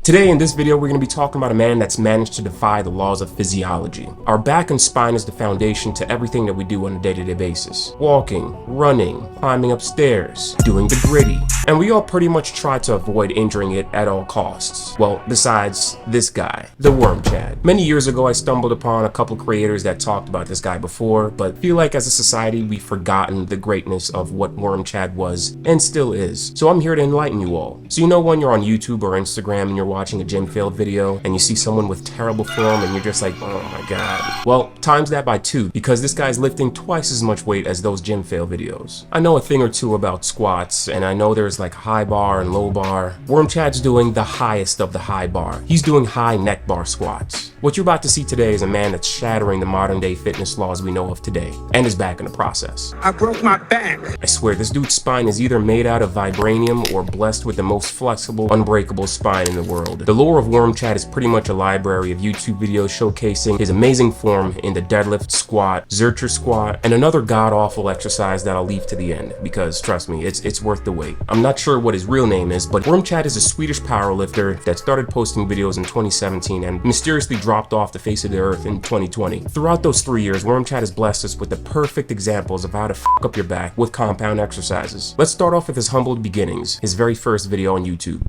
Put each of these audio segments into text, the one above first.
Today in this video, we're going to be talking about a man that's managed to defy the laws of physiology. Our back and spine is the foundation to everything that we do on a day-to-day basis. Walking, running, climbing upstairs, doing the gritty. And we all pretty much try to avoid injuring it at all costs. Well, besides this guy, the Worm Chad. Many years ago, I stumbled upon a couple creators that talked about this guy before, but feel like as a society, we've forgotten the greatness of what Worm Chad was and still is. So I'm here to enlighten you all. So you know when you're on YouTube or Instagram and you're watching a gym fail video and you see someone with terrible form and you're just like, oh my god. Well, times that by 2 because this guy's lifting twice as much weight as those gym fail videos. I know a thing or two about squats and I know there's like high bar and low bar. Worm Chad's doing the highest of the high bar. He's doing high neck bar squats. What you're about to see today is a man that's shattering the modern day fitness laws we know of today and is back in the process. I broke my back. I swear this dude's spine is either made out of vibranium or blessed with the most flexible, unbreakable spine in the world. The lore of Worm Chad is pretty much a library of YouTube videos showcasing his amazing form in the deadlift, squat, Zercher squat, and another god-awful exercise that I'll leave to the end because trust me, it's worth the wait. I'm not sure what his real name is, but Worm Chad is a Swedish powerlifter that started posting videos in 2017 and mysteriously dropped off the face of the earth in 2020. Throughout those 3 years, Worm Chad has blessed us with the perfect examples of how to f up your back with compound exercises. Let's start off with his humble beginnings, his very first video on YouTube.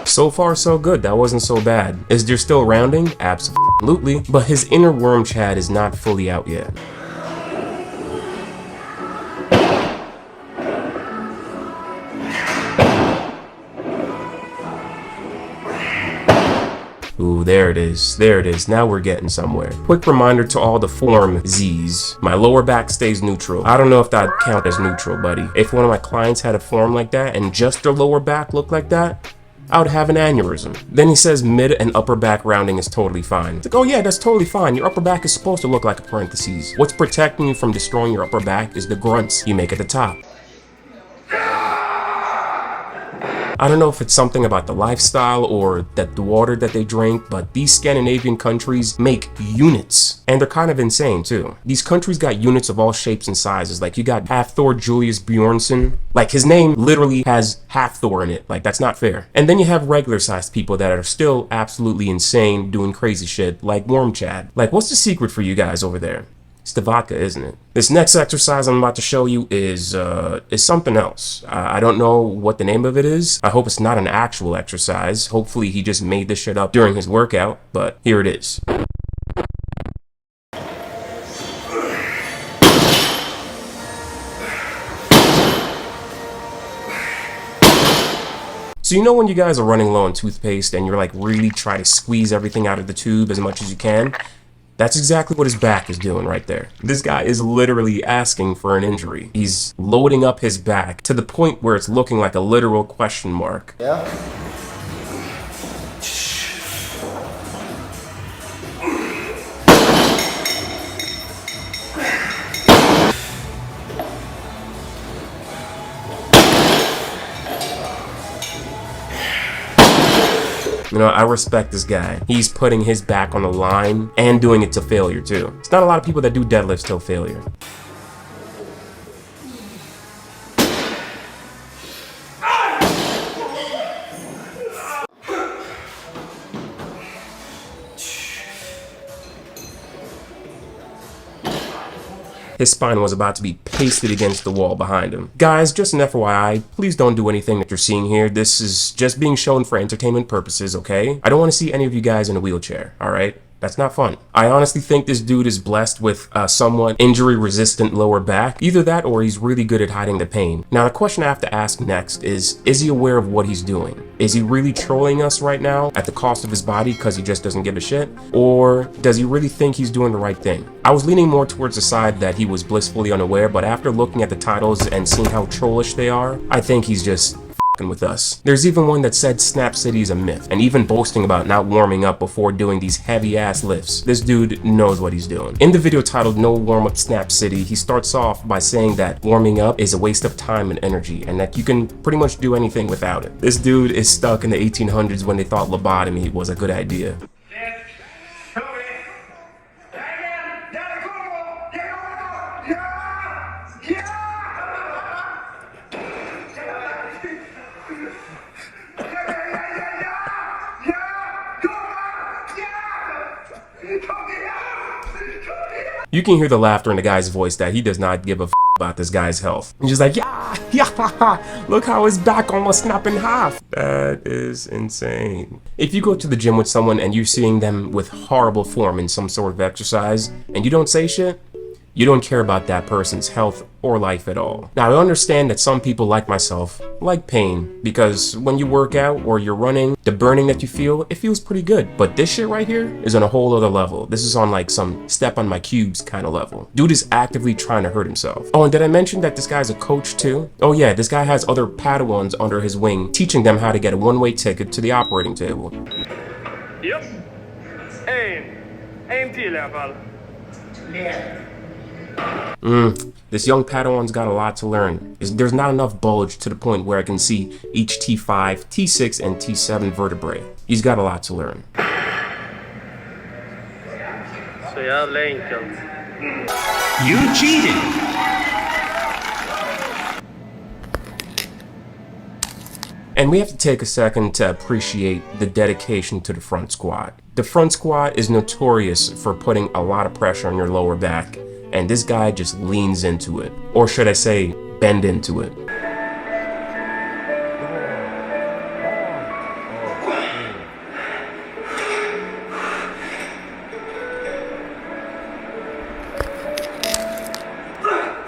So far so good, that wasn't so bad. Is there still rounding? Absolutely, but his inner Worm Chad is not fully out yet. Ooh, there it is, now we're getting somewhere. Quick reminder to all the form Z's. My lower back stays neutral. I don't know if that'd count as neutral, buddy. If one of my clients had a form like that and just their lower back looked like that, I would have an aneurysm. Then he says mid and upper back rounding is totally fine. It's like, oh yeah, that's totally fine. Your upper back is supposed to look like a parentheses. What's protecting you from destroying your upper back is the grunts you make at the top. I don't know if it's something about the lifestyle or that the water that they drink, but these Scandinavian countries make units. And they're kind of insane too. These countries got units of all shapes and sizes. Like you got half Thor Julius Bjornsson. Like his name literally has half Thor in it. Like that's not fair. And then you have regular sized people that are still absolutely insane doing crazy shit like Worm Chad. Like what's the secret for you guys over there? It's the vodka, isn't it? This next exercise I'm about to show you is something else. I don't know what the name of it is. I hope it's not an actual exercise. Hopefully he just made this shit up during his workout, but here it is. So you know when you guys are running low on toothpaste and you're like really trying to squeeze everything out of the tube as much as you can? That's exactly what his back is doing right there. This guy is literally asking for an injury. He's loading up his back to the point where it's looking like a literal question mark. Yeah. You know, I respect this guy. He's putting his back on the line and doing it to failure too. It's not a lot of people that do deadlifts till failure. His spine was about to be pasted against the wall behind him. Guys, just an FYI, please don't do anything that you're seeing here. This is just being shown for entertainment purposes, okay? I don't want to see any of you guys in a wheelchair, alright? That's not fun. I honestly think this dude is blessed with a somewhat injury-resistant lower back. Either that or he's really good at hiding the pain. Now, the question I have to ask next is he aware of what he's doing? Is he really trolling us right now at the cost of his body because he just doesn't give a shit? Or does he really think he's doing the right thing? I was leaning more towards the side that he was blissfully unaware, but after looking at the titles and seeing how trollish they are, I think he's just with us. There's even one that said Snap City is a myth, and even boasting about not warming up before doing these heavy ass lifts. This dude knows what he's doing. In the video titled No Warm Up Snap City, he starts off by saying that warming up is a waste of time and energy, and that you can pretty much do anything without it. This dude is stuck in the 1800s when they thought lobotomy was a good idea. You can hear the laughter in the guy's voice that he does not give a about this guy's health. He's just like, yeah, look how his back almost snapped in half. That is insane. If you go to the gym with someone and you're seeing them with horrible form in some sort of exercise and you don't say shit, you don't care about that person's health or life at all. Now, I understand that some people like myself like pain because when you work out or you're running, the burning that you feel, it feels pretty good. But this shit right here is on a whole other level. This is on like some step on my cubes kind of level. Dude is actively trying to hurt himself. Oh, and did I mention that this guy's a coach too? Oh yeah, this guy has other Padawans under his wing, teaching them how to get a one-way ticket to the operating table. Yep. En till i alla fall. This young Padawan's got a lot to learn. There's not enough bulge to the point where I can see each T5, T6, and T7 vertebrae. He's got a lot to learn. Så jävla enkelt. You cheated! And we have to take a second to appreciate the dedication to the front squat. The front squat is notorious for putting a lot of pressure on your lower back, and this guy just leans into it. Or should I say, bend into it.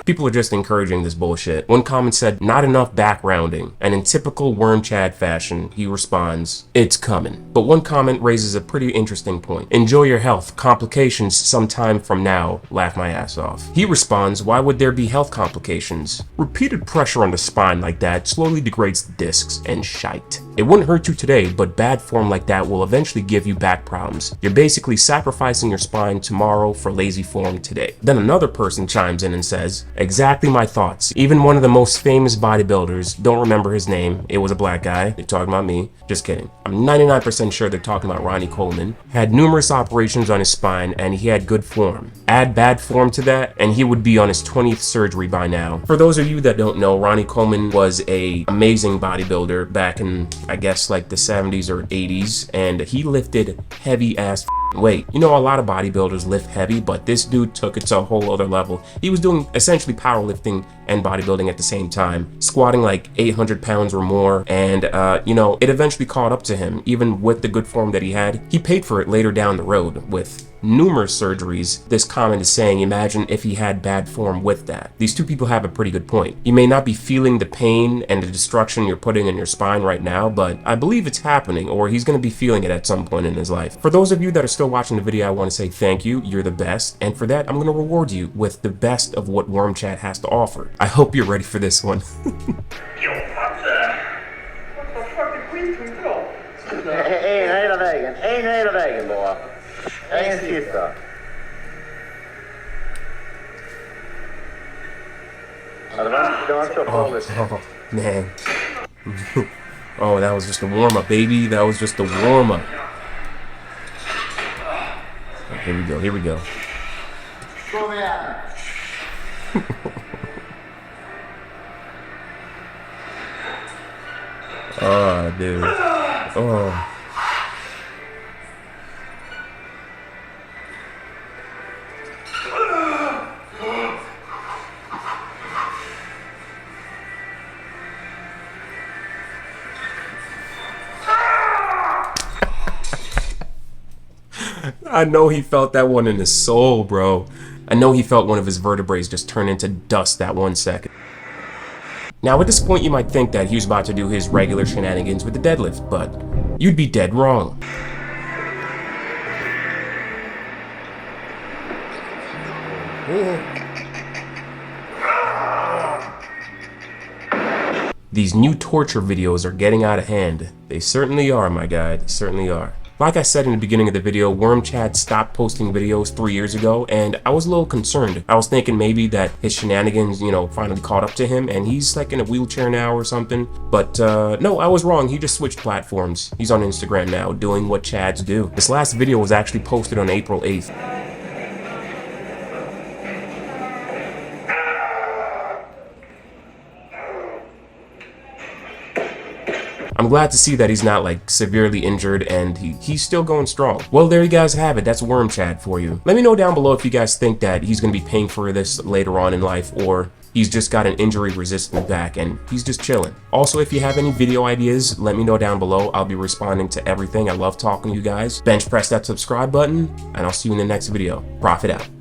People are just encouraging this bullshit. One comment said, not enough back rounding, and in typical Worm Chad fashion, he responds, it's coming. But one comment raises a pretty interesting point. Enjoy your health, complications sometime from now, laugh my ass off. He responds, why would there be health complications? Repeated pressure on the spine like that slowly degrades the discs and shite. It wouldn't hurt you today, but bad form like that will eventually give you back problems. You're basically sacrificing your spine tomorrow for lazy form today. Then another person chimes in and says, exactly my thoughts. Even one of the most famous bodybuilders, don't remember his name, it was a black guy, they're talking about me, just kidding. I'm 99% sure they're talking about Ronnie Coleman, had numerous operations on his spine and he had good form. Add bad form to that and he would be on his 20th surgery by now. For those of you that don't know, Ronnie Coleman was an amazing bodybuilder back in, I guess, like the 70s or 80s, and he lifted heavy ass weight. You know, a lot of bodybuilders lift heavy, but this dude took it to a whole other level. He was doing essentially powerlifting and bodybuilding at the same time, squatting like 800 pounds or more, and you know, it eventually caught up to him. Even with the good form that he had, he paid for it later down the road with numerous surgeries. This comment is saying, imagine if he had bad form with that. These two people have a pretty good point. You may not be feeling the pain and the destruction you're putting in your spine right now, but I believe it's happening, or he's going to be feeling it at some point in his life. For those of you that are still watching the video, I want to say thank you. You're the best, and for that, I'm going to reward you with the best of what Worm Chat has to offer. I hope you're ready for this one. En hela vägen bara. En sista. Ja, det var inte så farligt. Oh, man. Oh, that was just a warm-up, baby. That was just a warm-up. Oh, here we go, here we go. Kom igen. Oh, dude. Oh. I know he felt that one in his soul, bro. I know he felt one of his vertebrae just turn into dust that 1 second. Now, at this point, you might think that he was about to do his regular shenanigans with the deadlift, but you'd be dead wrong. These new torture videos are getting out of hand. They certainly are, my guy. They certainly are. Like I said in the beginning of the video, Worm Chad stopped posting videos 3 years ago, and I was a little concerned. I was thinking maybe that his shenanigans, you know, finally caught up to him, and he's like in a wheelchair now or something. But no, I was wrong. He just switched platforms. He's on Instagram now, doing what Chads do. This last video was actually posted on April 8th. I'm glad to see that he's not like severely injured and he's still going strong. Well, there you guys have it. That's Worm Chad for you. Let me know down below if you guys think that he's going to be paying for this later on in life, or he's just got an injury resistant back and he's just chilling. Also, if you have any video ideas, let me know down below. I'll be responding to everything. I love talking to you guys. Bench press that subscribe button, and I'll see you in the next video. Profitt out.